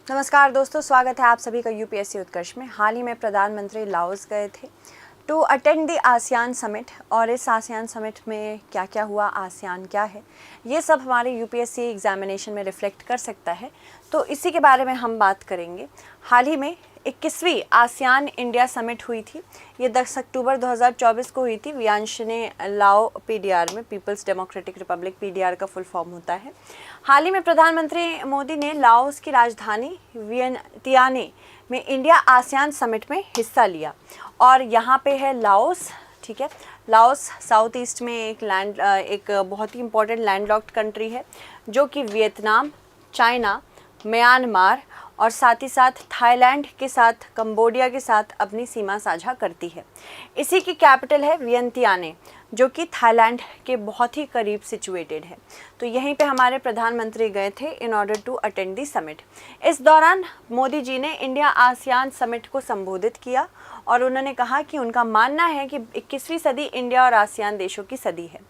नमस्कार दोस्तों, स्वागत है आप सभी का यूपीएससी उत्कर्ष में। हाल ही में प्रधानमंत्री लाओस गए थे to attend the ASEAN summit, और इस आसियान समिट में क्या क्या हुआ, आसियान क्या है, ये सब हमारे यूपीएससी एग्जामिनेशन में रिफ्लेक्ट कर सकता है। तो इसी के बारे में हम बात करेंगे। हाल ही में 21वीं आसियान इंडिया समिट हुई थी। ये 10 अक्टूबर 2024 को हुई थी। वियांश ने लाओ पीडीआर में, पीपल्स डेमोक्रेटिक रिपब्लिक, पीडीआर का फुल फॉर्म होता है। हाल ही में प्रधानमंत्री मोदी ने लाओस की राजधानी वियंतियाने में इंडिया आसियान समिट में हिस्सा लिया, और यहाँ पे है लाओस। ठीक है, लाओस साउथ ईस्ट में एक बहुत ही इम्पोर्टेंट लैंडलॉक्ड कंट्री है, जो कि वियतनाम, चाइना, म्यांमार और साथ ही साथ थाईलैंड के साथ, कंबोडिया के साथ अपनी सीमा साझा करती है। इसी की कैपिटल है वियंतियाने, जो कि थाईलैंड के बहुत ही करीब सिचुएटेड है। तो यहीं पे हमारे प्रधानमंत्री गए थे in order to attend the summit. इस दौरान मोदी जी ने इंडिया आसियान समिट को संबोधित किया, और उन्होंने कहा कि उनका मानना है कि 21वीं सदी इंडिया और आसियान देशों की सदी है।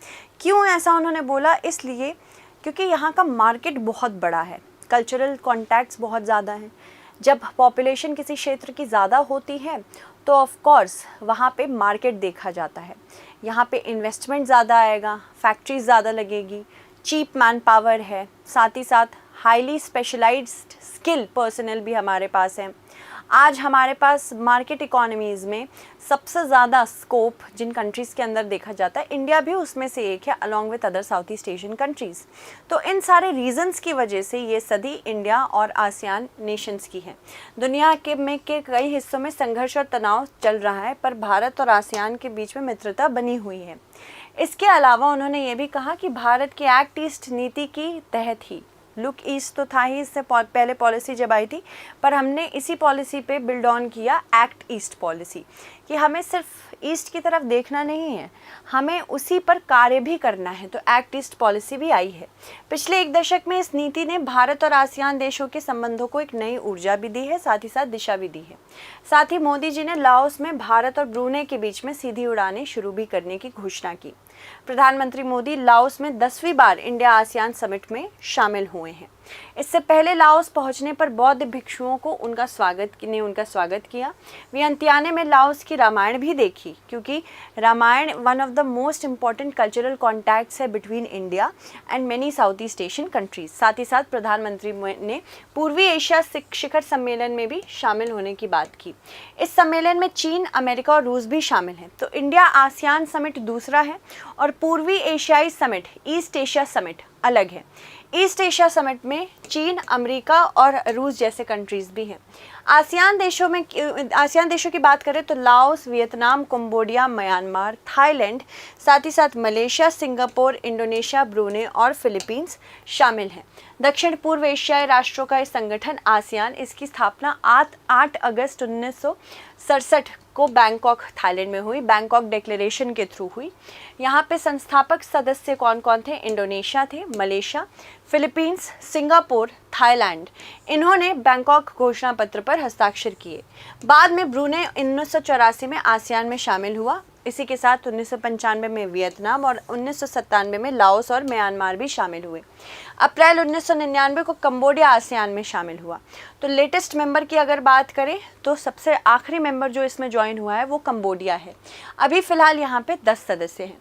क्यों ऐसा उन्होंने बोला? इसलिए क्योंकि यहाँ का मार्केट बहुत बड़ा है, कल्चरल कॉन्टैक्ट्स बहुत ज़्यादा हैं। जब पॉपुलेशन किसी क्षेत्र की ज़्यादा होती है तो ऑफ कोर्स वहाँ पे मार्केट देखा जाता है। यहाँ पे इन्वेस्टमेंट ज़्यादा आएगा, फैक्ट्रीज ज़्यादा लगेगी, चीप मैन पावर है, साथ ही साथ हाईली स्पेशलाइज्ड स्किल पर्सनल भी हमारे पास है। आज हमारे पास मार्केट इकोनॉमीज़ में सबसे ज़्यादा स्कोप जिन कंट्रीज़ के अंदर देखा जाता है, इंडिया भी उसमें से एक है, along with other south east Asian countries. तो इन सारे रीजंस की वजह से ये सदी इंडिया और आसियान नेशंस की है। दुनिया के कई हिस्सों में संघर्ष और तनाव चल रहा है, पर भारत और आसियान के बीच में मित्रता बनी हुई है। इसके अलावा उन्होंने ये भी कहा कि भारत की एक्ट ईस्ट नीति की तहत ही, लुक ईस्ट तो था ही इससे पहले पॉलिसी जब आई थी, पर हमने इसी पॉलिसी पे बिल्ड ऑन किया एक्ट ईस्ट पॉलिसी, कि हमें सिर्फ ईस्ट की तरफ देखना नहीं है, हमें उसी पर कार्य भी करना है। तो एक्ट ईस्ट पॉलिसी भी आई है। पिछले एक दशक में इस नीति ने भारत और आसियान देशों के संबंधों को एक नई ऊर्जा भी दी है, साथ ही साथ दिशा भी दी है। साथ ही मोदी जी ने लाओस में भारत और ब्रूनेई के बीच में सीधी उड़ानें शुरू भी करने की घोषणा की। प्रधानमंत्री मोदी लाओस में 10वीं बार इंडिया आसियान समिट में शामिल हुए हैं। इससे पहले लाओस पहुंचने पर बौद्ध भिक्षुओं को उनका स्वागत किया। वियंतियाने में लाओस की रामायण भी देखी, क्योंकि Ramayana one of the most important cultural contacts है between India and many south east Asian countries. साथ ही साथ प्रधानमंत्री ने पूर्वी एशिया शिखर सम्मेलन में भी शामिल होने की बात की। इस सम्मेलन में चीन, अमेरिका और रूस भी शामिल हैं। तो इंडिया आसियान समिट दूसरा है, और पूर्वी एशियाई समिट, ईस्ट एशिया समिट अलग है। ईस्ट एशिया समिट में चीन, अमेरिका और रूस जैसे कंट्रीज भी हैं। आसियान देशों की बात करें तो Laos, Vietnam, Cambodia, Myanmar, Thailand, साथ ही साथ मलेशिया, सिंगापुर, इंडोनेशिया, ब्रूनेई और फिलीपींस शामिल हैं। दक्षिण पूर्व एशियाई राष्ट्रों का इस संगठन आसियान, इसकी स्थापना 8 अगस्त 1967 को बैंकॉक, थाईलैंड में हुई। बैंकॉक डिक्लेरेशन के थ्रू हुई। यहाँ पे संस्थापक सदस्य कौन कौन थे? इंडोनेशिया थे, मलेशिया, फिलीपींस, सिंगापुर, थाईलैंड। इन्होंने बैंकॉक घोषणा पत्र पर हस्ताक्षर किए। बाद में ब्रूनेई 1984 में आसियान में शामिल हुआ। इसी के साथ 1995 में वियतनाम और 1997 में लाओस और म्यांमार भी शामिल हुए। अप्रैल 1999 को कंबोडिया आसियान में शामिल हुआ। तो लेटेस्ट मेंबर की अगर बात करें तो सबसे आखिरी मेंबर जो इसमें ज्वाइन हुआ है वो कंबोडिया है। अभी फ़िलहाल यहाँ पे 10 सदस्य हैं,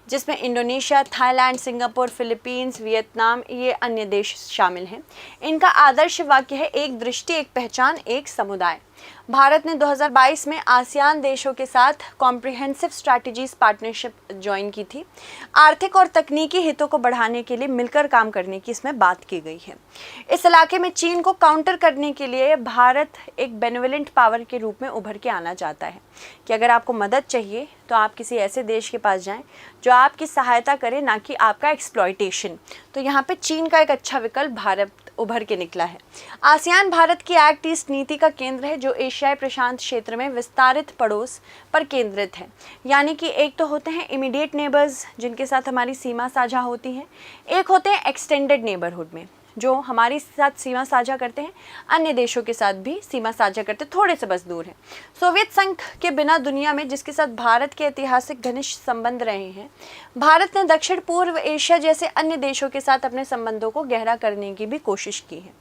जिसमें Indonesia, Thailand, Singapore, Philippines, Vietnam, ये अन्य देश शामिल हैं। इनका आदर्श वाक्य है, एक दृष्टि, एक पहचान, एक समुदाय। भारत ने 2022 में आसियान देशों के साथ कॉम्प्रिहेंसिव स्ट्रैटेजीज पार्टनरशिप ज्वाइन की थी। आर्थिक और तकनीकी हितों को बढ़ाने के लिए मिलकर काम करने की इसमें बात की गई है। इस इलाके में चीन को काउंटर करने के लिए भारत एक बेनेवलेंट पावर के रूप में उभर के आना चाहता है, कि अगर आपको मदद चाहिए तो आप किसी ऐसे देश के पास जाएं जो आपकी सहायता करे, ना कि आपका एक्सप्लॉयटेशन। तो यहाँ पे चीन का एक अच्छा विकल्प भारत उभर के निकला है। आसियान भारत की एक्ट ईस्ट नीति का केंद्र है, जो एशियाई प्रशांत क्षेत्र में विस्तारित पड़ोस पर केंद्रित है। यानी कि एक तो होते हैं इमीडिएट नेबर्स, जिनके साथ हमारी सीमा साझा होती है, एक होते हैं एक्सटेंडेड नेबरहुड में, जो हमारी साथ सीमा साझा करते हैं, अन्य देशों के साथ भी सीमा साझा करते हैं, थोड़े से बस दूर हैं। सोवियत संघ के बिना दुनिया में जिसके साथ भारत के ऐतिहासिक घनिष्ठ संबंध रहे हैं, भारत ने दक्षिण पूर्व एशिया जैसे अन्य देशों के साथ अपने संबंधों को गहरा करने की भी कोशिश की है।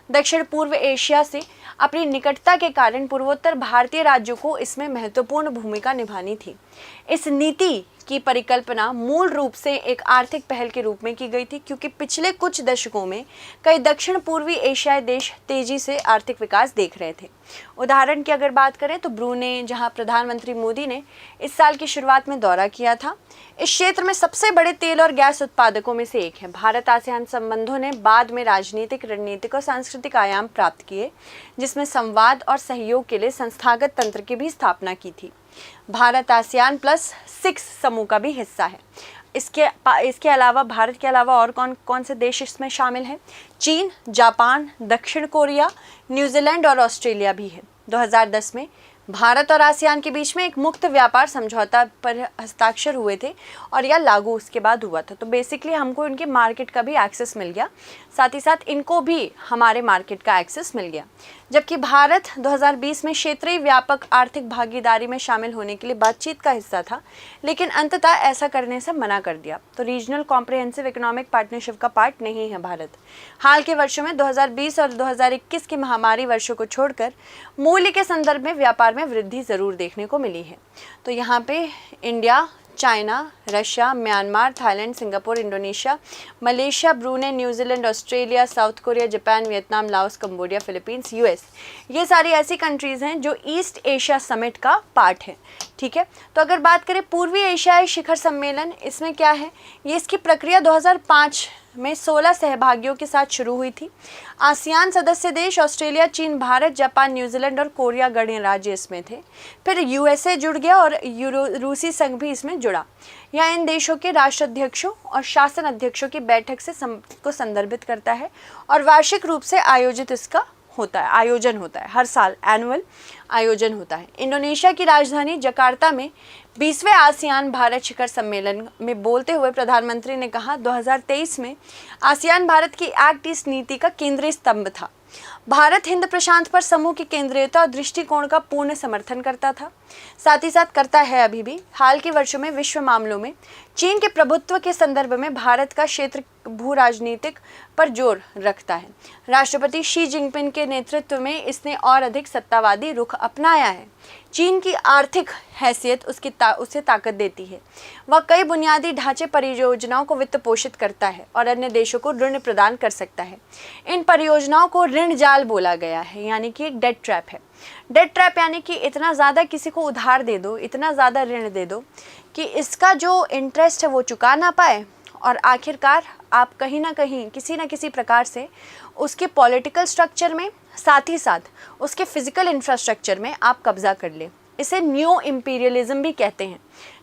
दक्षिण पूर्व एशिया से अपनी निकटता के कारण पूर्वोत्तर भारतीय राज्यों को इसमें महत्वपूर्ण भूमिका निभानी थी। इस नीति की परिकल्पना मूल रूप से एक आर्थिक पहल के रूप में की गई थी, क्योंकि पिछले कुछ दशकों में कई दक्षिण पूर्वी एशियाई देश तेजी से आर्थिक विकास देख रहे थे। उदाहरण की अगर बात करें तो ब्रूनेई, जहां प्रधानमंत्री मोदी ने इस साल की शुरुआत में दौरा किया था, इस क्षेत्र में सबसे बड़े तेल और गैस उत्पादकों में से एक है। भारत आसियान संबंधों ने बाद में राजनीतिक, रणनीतिक और सांस्कृतिक आयाम प्राप्त किए, जिसमें संवाद और सहयोग के लिए संस्थागत तंत्र की भी स्थापना की थी। भारत आसियान +6 समूह का भी हिस्सा है। इसके अलावा भारत के अलावा और कौन कौन से देश इसमें शामिल हैं? चीन, जापान, दक्षिण कोरिया, न्यूजीलैंड और ऑस्ट्रेलिया भी है। 2010 में भारत और आसियान के बीच में एक मुक्त व्यापार समझौता पर हस्ताक्षर हुए थे और यह लागू उसके बाद हुआ था। तो बेसिकली हमको इनके मार्केट का भी एक्सेस मिल गया, साथ ही साथ इनको भी हमारे मार्केट का एक्सेस मिल गया। जबकि भारत 2020 में क्षेत्रीय व्यापक आर्थिक भागीदारी में शामिल होने के लिए बातचीत का हिस्सा था, लेकिन अंततः ऐसा करने से मना कर दिया। तो रीजनल कॉम्प्रिहेंसिव इकोनॉमिक पार्टनरशिप का पार्ट नहीं है भारत। हाल के वर्षों में 2020 और 2021 के महामारी वर्षों को छोड़कर मूल्य के संदर्भ में व्यापार में वृद्धि जरूर देखने को मिली है। तो यहाँ पे India, China, Russia, Myanmar, Thailand, Singapore, Indonesia, Malaysia, Brunei, New Zealand, Australia, south Korea, Japan, Vietnam, Laos, Cambodia, Philippines, US, ये सारी ऐसी कंट्रीज़ हैं जो ईस्ट एशिया समिट का पार्ट है। ठीक है, तो अगर बात करें पूर्वी एशियाई शिखर सम्मेलन, इसमें क्या है, ये इसकी प्रक्रिया 2005 में 16 सहभागियों के साथ शुरू हुई थी। आसियान सदस्य देश ऑस्ट्रेलिया, चीन, भारत, जापान, न्यूजीलैंड और कोरिया गणराज्य इसमें थे। फिर यूएसए जुड़ गया और रूसी संघ भी इसमें जुड़ा। यह इन देशों के राष्ट्राध्यक्षों और शासन अध्यक्षों की बैठक से को संदर्भित करता है और वार्षिक रूप से आयोजन होता है। हर साल एनुअल आयोजन होता है। इंडोनेशिया की राजधानी जकार्ता में 20वें आसियान भारत शिखर सम्मेलन में बोलते हुए प्रधानमंत्री ने कहा, 2023 में आसियान भारत की एक्ट ईस्ट नीति का केंद्रीय स्तंभ था। भारत हिंद प्रशांत पर समूह की केंद्रीयता और दृष्टिकोण का पूर्ण समर्थन करता था, साथ ही साथ करता है अभी भी। हाल के वर्षों में विश्व मामलों में चीन के प्रभुत्व के संदर्भ में भारत का क्षेत्र भू राजनीतिक पर जोर रखता है। राष्ट्रपति शी जिनपिंग के नेतृत्व में इसने और अधिक सत्तावादी रुख अपनाया है। चीन की आर्थिक हैसियत उसे ताकत देती है। वह कई बुनियादी ढांचे परियोजनाओं को वित्त पोषित करता है और अन्य देशों को ऋण प्रदान कर सकता है। इन परियोजनाओं को ऋण जाल बोला गया है, यानी कि एक डेट ट्रैप है। डेट ट्रैप यानी कि इतना ज़्यादा किसी को उधार दे दो, इतना ज़्यादा ऋण दे दो कि इसका जो इंटरेस्ट है वो चुका ना पाए और आखिरकार आप कहीं ना कहीं किसी न किसी प्रकार से उसके पॉलिटिकल स्ट्रक्चर में, साथ ही साथ उसके फिजिकल इंफ्रास्ट्रक्चर में आप कब्जा कर ले। इसे न्यू इम्पीरियलिज्म भी कहते हैं।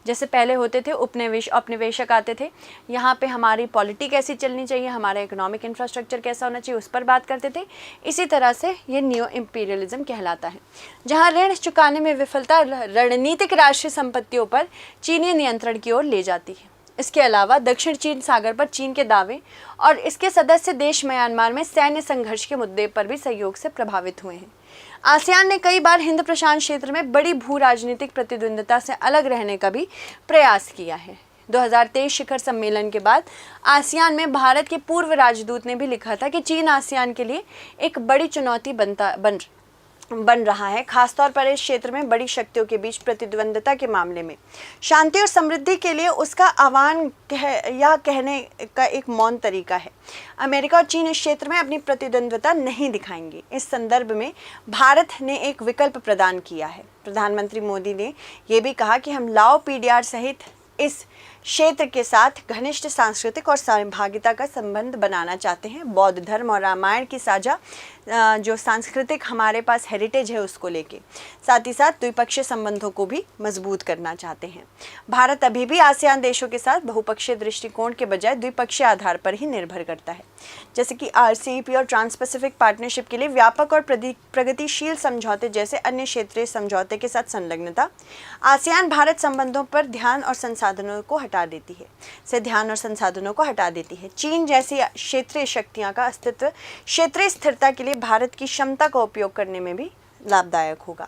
जैसे पहले होते थे उपनिवेशक आते थे, यहाँ पे हमारी पॉलिटी कैसी चलनी चाहिए, हमारा इकोनॉमिक इंफ्रास्ट्रक्चर कैसा होना चाहिए, उस पर बात करते थे। इसी तरह से ये न्यू इम्पीरियलिज्म कहलाता है, जहाँ ऋण चुकाने में विफलता रणनीतिक राष्ट्रीय संपत्तियों पर चीनी नियंत्रण की ओर ले जाती है। इसके अलावा दक्षिण चीन सागर पर चीन के दावे और इसके सदस्य देश म्यांमार में सैन्य संघर्ष के मुद्दे पर भी सहयोग से प्रभावित हुए हैं। आसियान ने कई बार हिंद प्रशांत क्षेत्र में बड़ी भू राजनीतिक प्रतिद्वंद्विता से अलग रहने का भी प्रयास किया है। 2023 शिखर सम्मेलन के बाद आसियान में भारत के पूर्व राजदूत ने भी लिखा था कि चीन आसियान के लिए एक बड़ी चुनौती बन रहा है, खासतौर पर इस क्षेत्र में बड़ी शक्तियों के बीच प्रतिद्वंद्विता के मामले में। शांति और समृद्धि के लिए उसका आह्वान यह कहने का एक मौन तरीका है। अमेरिका और चीन इस क्षेत्र में अपनी प्रतिद्वंद्विता नहीं दिखाएंगे। इस संदर्भ में भारत ने एक विकल्प प्रदान किया है। प्रधानमंत्री मोदी ने यह भी कहा कि हम लाओ पीडीआर सहित इस क्षेत्र के साथ घनिष्ठ सांस्कृतिक और सहभागिता का संबंध बनाना चाहते हैं। बौद्ध धर्म और रामायण की साझा जो सांस्कृतिक हमारे पास हेरिटेज है उसको लेके, साथ ही साथ द्विपक्षीय संबंधों को भी मजबूत करना चाहते हैं। भारत अभी भी आसियान देशों के साथ बहुपक्षीय दृष्टिकोण के बजाय द्विपक्षीय आधार पर ही निर्भर करता है, जैसे कि RCEP और ट्रांस पैसिफिक पार्टनरशिप के लिए व्यापक और प्रगतिशील समझौते जैसे अन्य क्षेत्रीय समझौते के साथ संलग्नता आसियान भारत संबंधों पर ध्यान और संसाधनों को हटा देती है। चीन जैसी क्षेत्रीय शक्तियां का अस्तित्व क्षेत्रीय स्थिरता के लिए भारत की क्षमता का उपयोग करने में भी लाभदायक होगा।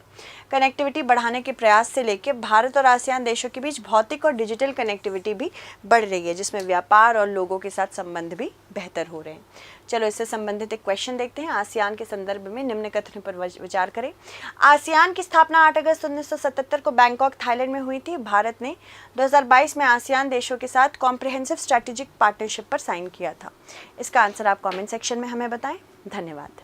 कनेक्टिविटी बढ़ाने के प्रयास से लेकर भारत और आसियान देशों के बीच भौतिक और डिजिटल कनेक्टिविटी भी बढ़ रही है, जिसमें व्यापार और लोगों के साथ संबंध भी बेहतर हो रहे हैं। चलो इससे संबंधित एक क्वेश्चन देखते हैं। आसियान के संदर्भ में निम्न कथनों पर विचार करें। आसियान की स्थापना 8 अगस्त 1977 को बैंकॉक, थाईलैंड में हुई थी। भारत ने 2022 में आसियान देशों के साथ कॉम्प्रिहेंसिव स्ट्रैटेजिक पार्टनरशिप पर साइन किया था। इसका आंसर आप कमेंट सेक्शन में हमें बताएं। धन्यवाद।